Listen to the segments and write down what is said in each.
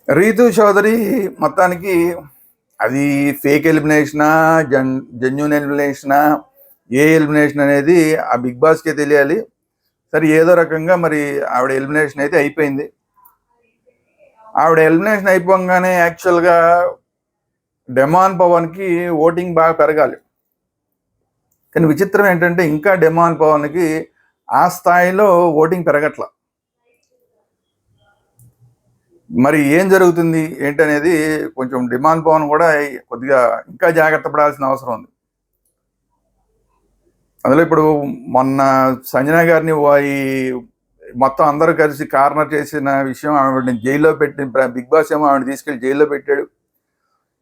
రీతు చౌదరి మొత్తానికి అది fake ఎలిమినేషనా, genuine ఎలిమినేషనా, ఏ elimination అనేది ఆ బిగ్ బాస్కే తెలియాలి. సరే, ఏదో రకంగా మరి ఆవిడ ఎలిమినేషన్ అయితే అయిపోయింది. ఆవిడ ఎలిమినేషన్ అయిపోగానే యాక్చువల్గా డెమాన్ పవన్కి ఓటింగ్ బాగా పెరగాలి. కానీ విచిత్రం ఏంటంటే ఇంకా డెమాన్ పవన్కి ఆ స్థాయిలో ఓటింగ్ పెరగట్ల. మరి ఏం జరుగుతుంది ఏంటనేది కొంచెం డిమాండ్ పవన్ కూడా కొద్దిగా ఇంకా జాగ్రత్త పడాల్సిన అవసరం ఉంది. అందులో ఇప్పుడు మొన్న సంజన గారిని ఈ మొత్తం అందరూ కలిసి కార్నర్ చేసిన విషయం, ఆవిడని జైల్లో పెట్టి బిగ్ బాస్ ఏమో ఆవిడ తీసుకెళ్లి జైల్లో పెట్టాడు.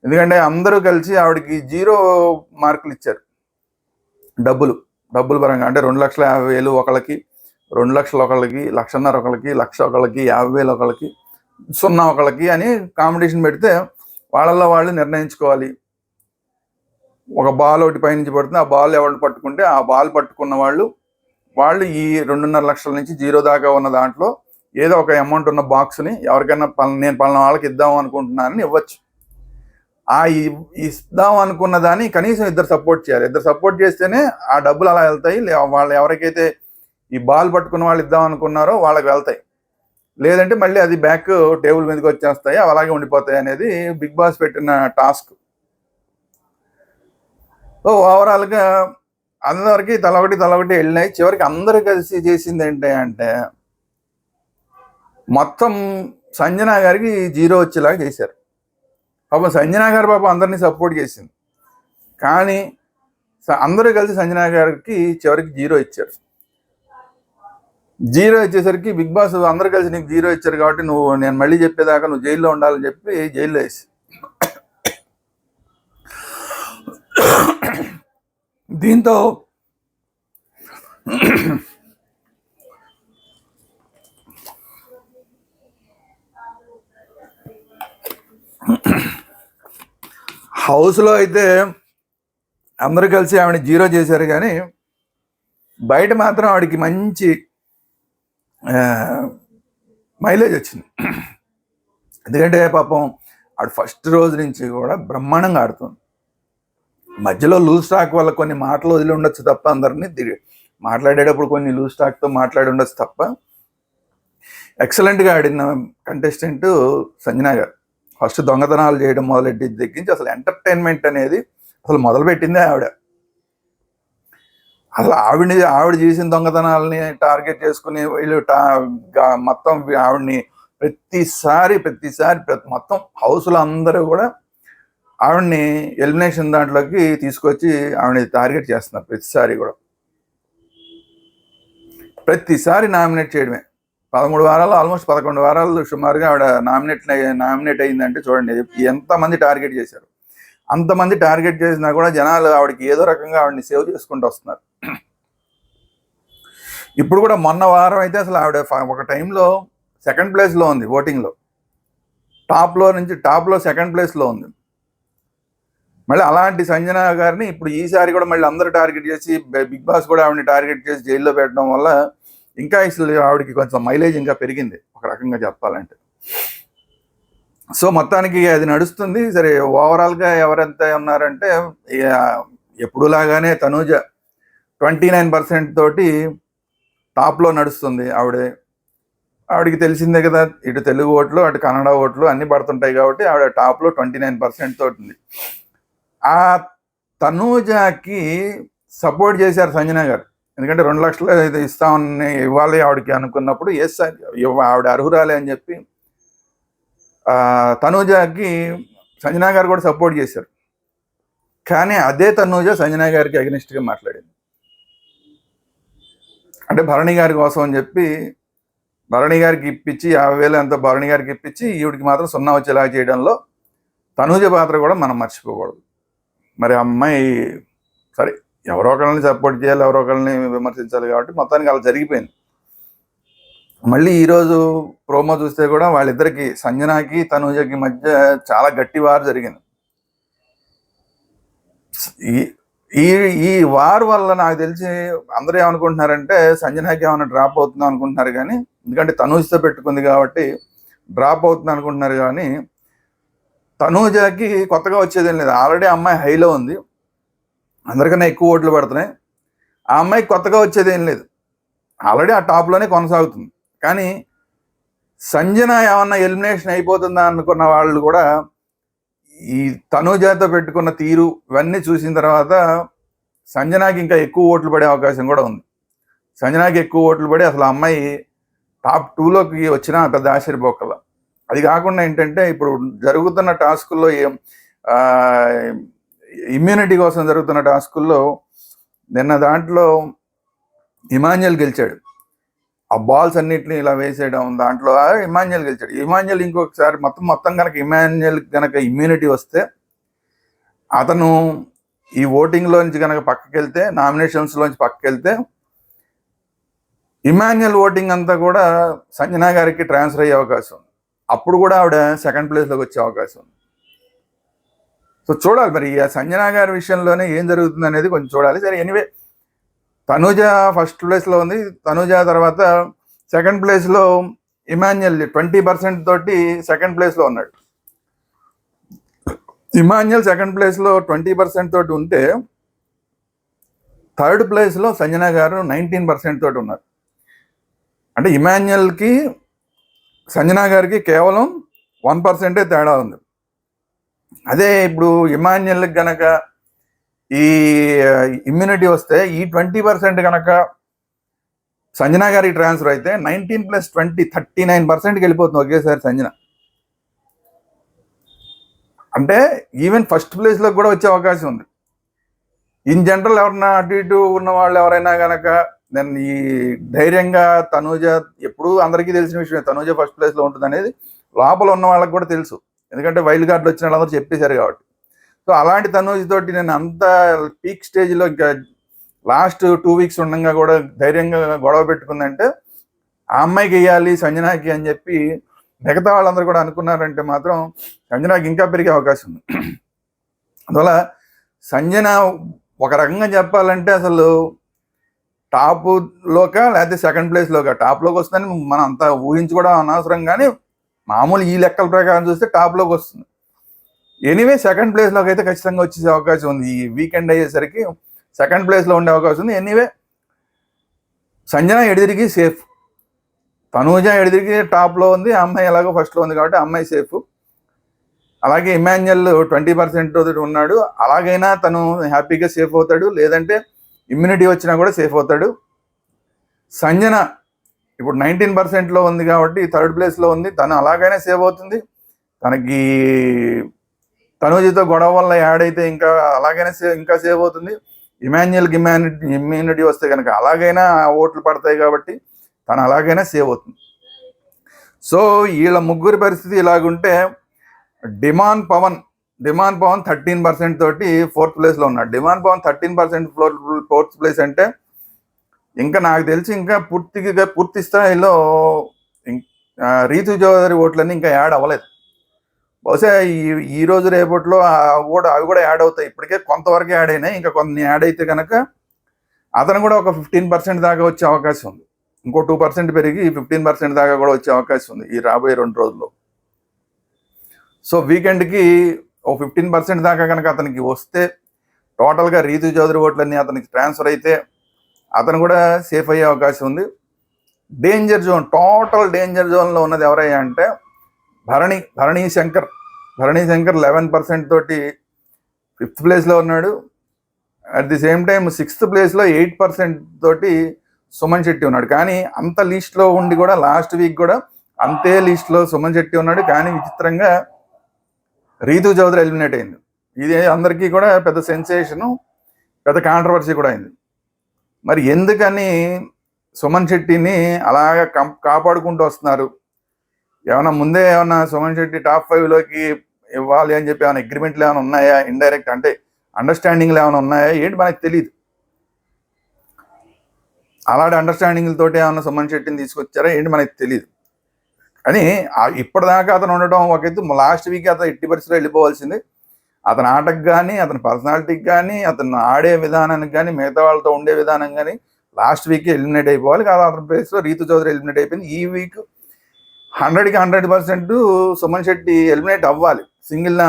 ఎందుకంటే అందరూ కలిసి ఆవిడకి 0 మార్కులు ఇచ్చారు. డబ్బులు పరంగా అంటే 2,50,000 ఒకళ్ళకి, 2 లక్షలు ఒకళ్ళకి, 1,50,000 ఒకళ్ళకి, 1,00,000 ఒకళ్ళకి, 50,000 ఒకళ్ళకి, 0 ఒకళ్ళకి అని కాంపిటీషన్ పెడితే వాళ్ళల్లో వాళ్ళు నిర్ణయించుకోవాలి. ఒక బాల్ ఒకటి పైనుంచి పడుతుంది, ఆ బాల్ ఎవరిని పట్టుకుంటే ఆ బాల్ పట్టుకున్న వాళ్ళు ఈ 2.5 లక్షల నుంచి 0 దాకా ఉన్న దాంట్లో ఏదో ఒక అమౌంట్ ఉన్న బాక్స్ని ఎవరికైనా నేను పలానా వాళ్ళకి ఇద్దాం అనుకుంటున్నానని ఇవ్వచ్చు. ఆ ఇద్దాం అనుకున్న దాన్ని కనీసం ఇద్దరు సపోర్ట్ చేయాలి. ఇద్దరు సపోర్ట్ చేస్తేనే ఆ డబ్బులు అలా వెళ్తాయి. వాళ్ళు ఎవరికైతే ఈ బాల్ పట్టుకున్న వాళ్ళు ఇద్దాం అనుకున్నారో వాళ్ళకి వెళ్తాయి. లేదంటే మళ్ళీ అది బ్యాక్ టేబుల్ మీదకి వచ్చేస్తాయి, అవి అలాగే ఉండిపోతాయి అనేది బిగ్ బాస్ పెట్టిన టాస్క్. సో ఓవరాల్గా అందరికి తలొకటి వెళ్ళినాయి. చివరికి అందరూ కలిసి చేసింది ఏంటంటే మొత్తం సంజన గారికి 0 వచ్చేలాగా చేశారు. పాపం సంజన గారు అందరినీ సపోర్ట్ చేసింది, కానీ అందరూ కలిసి సంజన గారికి చివరికి 0 ఇచ్చారు. 0 ఇచ్చేసరికి బిగ్ బాస్ అందరూ కలిసి నీకు 0 ఇచ్చారు కాబట్టి నేను మళ్ళీ చెప్పేదాకా నువ్వు జైల్లో ఉండాలని చెప్పి జైల్లో వేసి దీంతో హౌస్లో అయితే అందరూ కలిసి ఆవిడ 0 చేశారు, కానీ బయట మాత్రం ఆవిడకి మంచి మైలేజ్ వచ్చింది. ఎందుకంటే పాపం ఆవిడ ఫస్ట్ రోజు నుంచి కూడా బ్రహ్మాండంగా ఆడుతుంది. మధ్యలో లూజ్ టాక్ వల్ల కొన్ని మాటలు వదిలి ఉండొచ్చు తప్ప, అందరినీ మాట్లాడేటప్పుడు కొన్ని లూజ్ టాక్తో మాట్లాడి ఉండొచ్చు తప్ప ఎక్సలెంట్గా ఆడిన కంటెస్టెంట్ సంజన గారు. ఫస్ట్ దొంగతనాలు చేయడం మొదలెట్టి దగ్గరించి అసలు ఎంటర్టైన్మెంట్ అనేది అసలు మొదలుపెట్టిందే ఆవిడ. అసలు ఆవిడ చేసిన దొంగతనాలని టార్గెట్ చేసుకుని వీళ్ళు మొత్తం ఆవిడని ప్రతిసారి మొత్తం హౌస్లో అందరూ కూడా ఆవిడని ఎలిమినేషన్ దాంట్లోకి తీసుకొచ్చి ఆవిడని టార్గెట్ చేస్తున్నారు. ప్రతిసారి నామినేట్ చేయడమే. 13 వారాలు, ఆల్మోస్ట్ 11 వారాలు సుమారుగా ఆవిడ నామినేట్ అయిందంటే చూడండి ఎంతమంది టార్గెట్ చేశారు. అంతమంది టార్గెట్ చేసినా కూడా జనాలు ఆవిడకి ఏదో రకంగా ఆవిడని సేవ్ చేసుకుంటూ వస్తున్నారు. ఇప్పుడు కూడా మొన్న వారం అయితే అసలు ఆవిడ ఒక టైంలో 2nd ప్లేస్లో ఉంది ఓటింగ్లో. టాప్లో 2nd ప్లేస్లో ఉంది. మళ్ళీ అలాంటి సంజన గారిని ఇప్పుడు ఈసారి కూడా మళ్ళీ అందరూ టార్గెట్ చేసి బిగ్ బాస్ కూడా ఆవిడని టార్గెట్ చేసి జైల్లో పెట్టడం వల్ల ఇంకా అసలు ఆవిడకి కొంచెం మైలేజ్ ఇంకా పెరిగింది ఒక రకంగా చెప్పాలంటే. సో మొత్తానికి అది నడుస్తుంది. సరే, ఓవరాల్గా ఎవరెంత ఉన్నారంటే ఎప్పుడులాగానే తనూజ 29% తోటి టాప్లో నడుస్తుంది. ఆవిడకి తెలిసిందే కదా, ఇటు తెలుగు ఓట్లు అటు కన్నడ ఓట్లు అన్నీ పడుతుంటాయి కాబట్టి ఆవిడ టాప్లో 29% తోటి ఉంది. ఆ తనూజకి సపోర్ట్ చేశారు సంజన గారు. ఎందుకంటే 2 లక్షలు ఇస్తామని ఇవ్వాలి ఆవిడకి అనుకున్నప్పుడు ఆవిడ అర్హురాలే అని చెప్పి తనూజకి సంజన గారు కూడా సపోర్ట్ చేశారు. కానీ అదే తనూజ సంజన గారికి అగెనిస్ట్గా మాట్లాడింది. అంటే భరణి గారి కోసం అని చెప్పి భరణి గారికి ఇప్పించి 50,000 అంతా భరణి గారికి ఇప్పించి ఈవిడికి మాత్రం 0 వచ్చేలాగా చేయడంలో తనూజ పాత్ర కూడా మనం మర్చిపోకూడదు. మరి అమ్మాయి సరే, ఎవరో ఒకరిని సపోర్ట్ చేయాలి, ఎవరో ఒకరిని విమర్శించాలి కాబట్టి మొత్తానికి అలా జరిగిపోయింది. మళ్ళీ ఈరోజు ప్రోమో చూస్తే కూడా వాళ్ళిద్దరికి సంజనాకి తనూజకి మధ్య చాలా గట్టి వార్ జరిగింది. ఈ వార్ వల్ల నాకు తెలిసి అందరూ ఏమనుకుంటున్నారంటే సంజనాకి ఏమైనా డ్రాప్ అవుతుందో అనుకుంటున్నారు, కానీ ఎందుకంటే తనూజతో పెట్టుకుంది కాబట్టి డ్రాప్ అవుతుంది అనుకుంటున్నారు. కానీ తనూజకి కొత్తగా వచ్చేదేం లేదు. ఆల్రెడీ అమ్మాయి హైలో ఉంది, అందరికన్నా ఎక్కువ ఓట్లు పడుతున్నాయి. ఆ అమ్మాయికి కొత్తగా వచ్చేదేం లేదు, ఆల్రెడీ ఆ టాప్లోనే కొనసాగుతుంది. కానీ సంజన ఏమన్నా ఎలిమినేషన్ అయిపోతుందా అనుకున్న వాళ్ళు కూడా ఈ తనూజతో పెట్టుకున్న తీరు ఇవన్నీ చూసిన తర్వాత సంజనాకి ఇంకా ఎక్కువ ఓట్లు పడే అవకాశం కూడా ఉంది. సంజనాకి ఎక్కువ ఓట్లు పడి అసలు అమ్మాయి టాప్ 2లోకి వచ్చినా పెద్ద ఆశ్చర్యపోకల. అది కాకుండా ఏంటంటే ఇప్పుడు జరుగుతున్న టాస్కుల్లో ఇమ్యూనిటీ కోసం జరుగుతున్న టాస్కుల్లో నిన్న దాంట్లో ఇమాన్యుయల్ గెలిచాడు. ఆ బాల్స్ అన్నిటిని ఇలా వేసేయడం, దాంట్లో ఇమాన్యుయల్ గెలిచాడు. ఇమాన్యుయల్ ఇంకొకసారి మొత్తం కనుక ఇమాన్యుయల్ కనుక ఇమ్యూనిటీ వస్తే అతను ఈ ఓటింగ్లోంచి కనుక పక్కకి వెళ్తే, నామినేషన్స్లోంచి పక్కకి వెళ్తే ఇమాన్యుయల్ ఓటింగ్ అంతా కూడా సంజన గారికి ట్రాన్స్ఫర్ అయ్యే అవకాశం ఉంది. అప్పుడు కూడా ఆవిడ సెకండ్ ప్లేస్లోకి వచ్చే అవకాశం ఉంది. సో చూడాలి మరి ఆ సంజన గారి విషయంలోనే ఏం జరుగుతుంది అనేది కొంచెం చూడాలి. సరే, ఎనీవే తనూజ ఫస్ట్ ప్లేస్లో ఉంది. తనూజ తర్వాత సెకండ్ ప్లేస్లో ఇమాన్యుయల్ 20% తోటి సెకండ్ ప్లేస్లో ఉన్నాడు. ఇమాన్యుయల్ సెకండ్ ప్లేస్లో 20% తోటి ఉంటే థర్డ్ ప్లేస్లో సంజన గారు 19% తోటి ఉన్నారు. అంటే ఇమాన్యుయల్కి సంజన గారికి కేవలం 1% తేడా ఉంది. అదే ఇప్పుడు ఇమాన్యుయల్కి గనక ఈ ఇమ్యూనిటీ వస్తే ఈ 20% కనుక సంజన గారికి ట్రాన్స్ఫర్ అయితే 19 + 20 39%కి వెళ్ళిపోతుంది ఒకేసారి సంజన. అంటే ఈవెన్ ఫస్ట్ ప్లేస్లో కూడా వచ్చే అవకాశం ఉంది. ఇన్ జనరల్ ఎవరన్నా అటు ఇటు ఉన్న వాళ్ళు ఎవరైనా కనుక నేను ఈ ధైర్యంగా తనూజ, ఎప్పుడు అందరికీ తెలిసిన విషయమే తనూజ ఫస్ట్ ప్లేస్లో ఉంటుంది అనేది లోపల ఉన్న వాళ్ళకి కూడా తెలుసు, ఎందుకంటే వైల్డ్ కార్డులు వచ్చిన వాళ్ళందరూ చెప్పేశారు కాబట్టి. సో అలాంటి తనూజ్ తోటి నేను అంత పీక్ స్టేజ్లో ఇంకా లాస్ట్ 2 వీక్స్ ఉండగా కూడా ధైర్యంగా గొడవ పెట్టుకుందంటే ఆ అమ్మాయికి వేయాలి సంజనాకి అని చెప్పి మిగతా వాళ్ళందరూ కూడా అనుకున్నారంటే మాత్రం సంజనాకి ఇంకా పెరిగే అవకాశం ఉంది. అందువల్ల సంజన ఒక రకంగా చెప్పాలంటే అసలు టాప్లోక లేకపోతే సెకండ్ ప్లేస్లోక, టాప్లోకి వస్తుందని మనం అంత ఊహించుకోవడం అనవసరం. కానీ మామూలు ఈ లెక్కల ప్రకారం చూస్తే టాప్లోకి వస్తుంది. ఎనీవే సెకండ్ ప్లేస్లోకి అయితే ఖచ్చితంగా వచ్చే అవకాశం ఉంది. ఈ వీకెండ్ అయ్యేసరికి సెకండ్ ప్లేస్లో ఉండే అవకాశం ఉంది. ఎనీవే సంజన ఎడిదిరిగి సేఫ్, తనూజ ఎడిదిరిగి టాప్లో ఉంది, ఆ అమ్మాయి ఎలాగో ఫస్ట్లో ఉంది కాబట్టి అమ్మాయి సేఫ్. అలాగే ఇమాన్యుయల్ 20% ఉన్నాడు, అలాగైనా తను హ్యాపీగా సేఫ్ అవుతాడు, లేదంటే ఇమ్యూనిటీ వచ్చినా కూడా సేఫ్ అవుతాడు. సంజన ఇప్పుడు 19%లో ఉంది కాబట్టి థర్డ్ ప్లేస్లో ఉంది, తను అలాగైనా సేవ్ అవుతుంది. తనకి తనూజతో గొడవ వల్ల యాడ్ అయితే ఇంకా అలాగైనా ఇంకా సేవ్ అవుతుంది. ఇమాన్యుయల్కి ఇమ్యూనిటీ వస్తే కనుక అలాగైనా ఓట్లు పడతాయి కాబట్టి తను అలాగైనా సేవ్ అవుతుంది. సో వీళ్ళ ముగ్గురి పరిస్థితి ఇలాగుంటే డిమాండ్ పవన్ 13% తోటి 4th ప్లేస్లో ఉన్నాడు. డిమాండ్ పవన్ 13% 4th ప్లేస్ అంటే ఇంకా నాకు తెలిసి ఇంకా పూర్తి స్థాయిలో రీతు చౌదరి ఓట్లన్నీ ఇంకా యాడ్ అవ్వలేదు. బహుశా ఈ రోజు రేపట్లో అవి కూడా యాడ్ అవుతాయి. ఇప్పటికే కొంతవరకు యాడ్ అయినాయి, ఇంకా కొన్ని యాడ్ అయితే కనుక అతను కూడా ఒక 15% దాకా వచ్చే అవకాశం ఉంది. ఇంకో 2% పెరిగి 15% దాకా కూడా వచ్చే అవకాశం ఉంది ఈ రాబోయే 2 రోజుల్లో. సో వీకెండ్కి ఓ 15% దాకా కనుక అతనికి వస్తే టోటల్గా రీతు చౌదరి ఓట్లన్నీ అతనికి ట్రాన్స్ఫర్ అయితే అతను కూడా సేఫ్ అయ్యే అవకాశం ఉంది. డేంజర్ జోన్, టోటల్ డేంజర్ జోన్లో ఉన్నది ఎవరయ్యా అంటే భరణి శంకర్ 11% తోటి 5th ప్లేస్లో ఉన్నాడు. At the same time 6th ప్లేస్లో 8% తోటి సుమన్ శెట్టి ఉన్నాడు. కానీ అంత లిస్ట్లో ఉండి కూడా లాస్ట్ వీక్ కూడా అంతే లిస్ట్లో సుమన్ శెట్టి ఉన్నాడు. కానీ విచిత్రంగా రీతు చౌదరి ఎలిమినేట్ అయింది. ఇది అందరికీ కూడా పెద్ద సెన్సేషను, పెద్ద కాంట్రవర్సీ కూడా అయింది. మరి ఎందుకని సుమన్ శెట్టిని అలాగా కాపాడుకుంటూ వస్తున్నారు? ఏమైనా సుమన్ శెట్టి టాప్ 5లోకి ఇవ్వాలి అని చెప్పి ఏమైనా అగ్రిమెంట్లు ఏమైనా ఉన్నాయా? ఇండైరెక్ట్ అంటే అండర్స్టాండింగ్లు ఏమైనా ఉన్నాయా ఏంటి మనకు తెలియదు. అలాంటి అండర్స్టాండింగ్లతోటి ఏమైనా సుమన్ శెట్టిని తీసుకొచ్చారా ఏంటి మనకు తెలియదు. కానీ ఇప్పటిదాకా అతను ఉండడం ఒక ఎత్తు, లాస్ట్ వీక్ అతను ఎట్టి పరిస్థితిలో వెళ్ళిపోవాల్సింది. అతని ఆటకు కానీ, అతని పర్సనాలిటీకి కానీ, అతను ఆడే విధానానికి కానీ, మిగతా వాళ్ళతో ఉండే విధానం కానీ లాస్ట్ వీక్ ఎలిమినేట్ అయిపోవాలి. కాదు, అతని ప్లేస్లో రీతు చౌదరి ఎలిమినేట్ అయిపోయింది. ఈ వీక్ 100కి 100% సుమన్ శెట్టి ఎలిమినేట్ అవ్వాలి, సింగిల్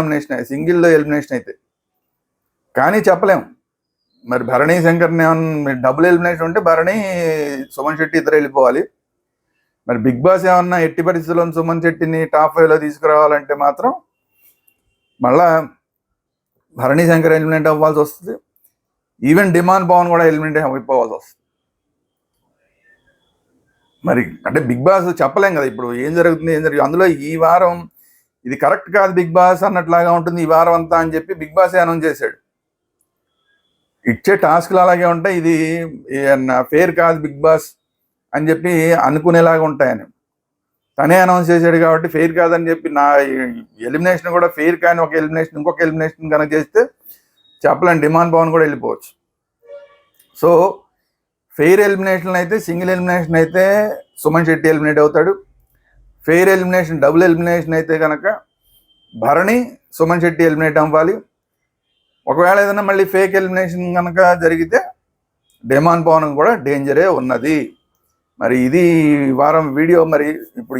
ఎలిమినేషన్ అయితే. కానీ చెప్పలేం, మరి భరణి శంకర్ని ఏమన్నా డబుల్ ఎలిమినేషన్ ఉంటే భరణి సుమన్ శెట్టి ఇద్దరు వెళ్ళిపోవాలి. మరి బిగ్ బాస్ ఏమన్నా ఎట్టి పరిస్థితుల్లో సుమన్ శెట్టిని టాప్ 5లో తీసుకురావాలంటే మాత్రం మళ్ళా భరణి శంకర్ ఎలిమినేట్ అవ్వాల్సి వస్తుంది. ఈవెన్ డిమాండ్ పవన్ కూడా ఎలిమినేట్ అయిపోవాల్సి వస్తుంది. మరి అంటే బిగ్ బాస్ చెప్పలేం కదా ఇప్పుడు ఏం జరుగుతుంది. అందులో ఈ వారం ఇది కరెక్ట్ కాదు బిగ్ బాస్ అన్నట్లాగా ఉంటుంది ఈ వారం అంతా అని చెప్పి బిగ్ బాస్ అనౌన్స్ చేశాడు. ఇచ్చే టాస్క్లు అలాగే ఉంటాయి, ఇది ఫేర్ కాదు బిగ్ బాస్ అని చెప్పి అనుకునేలాగా ఉంటాయని తనే అనౌన్స్ చేశాడు. కాబట్టి ఫెయిర్ కాదని చెప్పి నా ఎలిమినేషన్ కూడా ఫెయిర్ కానీ ఒక ఎలిమినేషన్ ఇంకొక ఎలిమినేషన్ కనుక చేస్తే చెప్పలేం, డిమాండ్ పవన్ కూడా వెళ్ళిపోవచ్చు. సో ఫెయిర్ ఎలిమినేషన్ అయితే, సింగిల్ ఎలిమినేషన్ అయితే సుమన్ శెట్టి ఎలిమినేట్ అవుతాడు. ఫెయిర్ ఎలిమినేషన్ డబుల్ ఎలిమినేషన్ అయితే కనుక భరణి సుమన్ శెట్టి ఎలిమినేట్ అవ్వాలి. ఒకవేళ ఏదైనా మళ్ళీ ఫేక్ ఎలిమినేషన్ కనుక జరిగితే డిమాండ్ పవన్ కూడా డేంజరే ఉన్నది. మరి ఇది వారం వీడియో. మరి ఇప్పుడు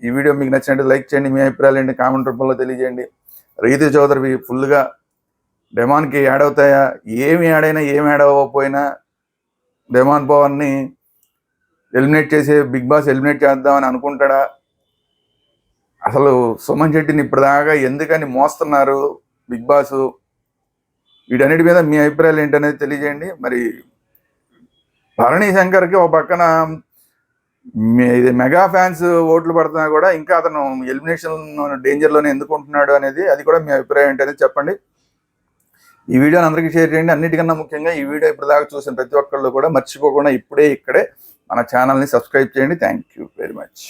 ఈ వీడియో మీకు నచ్చినట్టు లైక్ చేయండి, మీ అభిప్రాయాలు ఏంటి కామెంట్ రూపంలో తెలియజేయండి. రీతు చౌదరి ఫుల్గా డిమాండ్కి యాడ్ అవుతాయా, ఏమి యాడ్ అయినా ఏమి యాడ్ అవ్వకపోయినా డిమాండ్ పవర్ని ఎలిమినేట్ చేసే బిగ్ బాస్ ఎలిమినేట్ చేద్దామని అనుకుంటాడా, అసలు సుమన్ శెట్టిని ఇప్పటిదాకా ఎందుకని మోస్తున్నారు బిగ్ బాస్, వీటన్నిటి మీద మీ అభిప్రాయాలు ఏంటనేది తెలియజేయండి. మరి భరణి శంకర్కి ఒక పక్కన ఇది మెగా ఫ్యాన్స్ ఓట్లు పడుతున్నా కూడా ఇంకా అతను ఎలిమినేషన్ డేంజర్లోనే ఎందుకు ఉంటున్నాడు అనేది, అది కూడా మీ అభిప్రాయం ఏంటనేది చెప్పండి. ఈ వీడియోని అందరికీ షేర్ చేయండి. అన్నిటికన్నా ముఖ్యంగా ఈ వీడియో ఇప్పటిదాకా చూసిన ప్రతి ఒక్కళ్ళు కూడా మర్చిపోకుండా ఇక్కడే మన ఛానల్ని సబ్స్క్రైబ్ చేయండి. Thank you very much.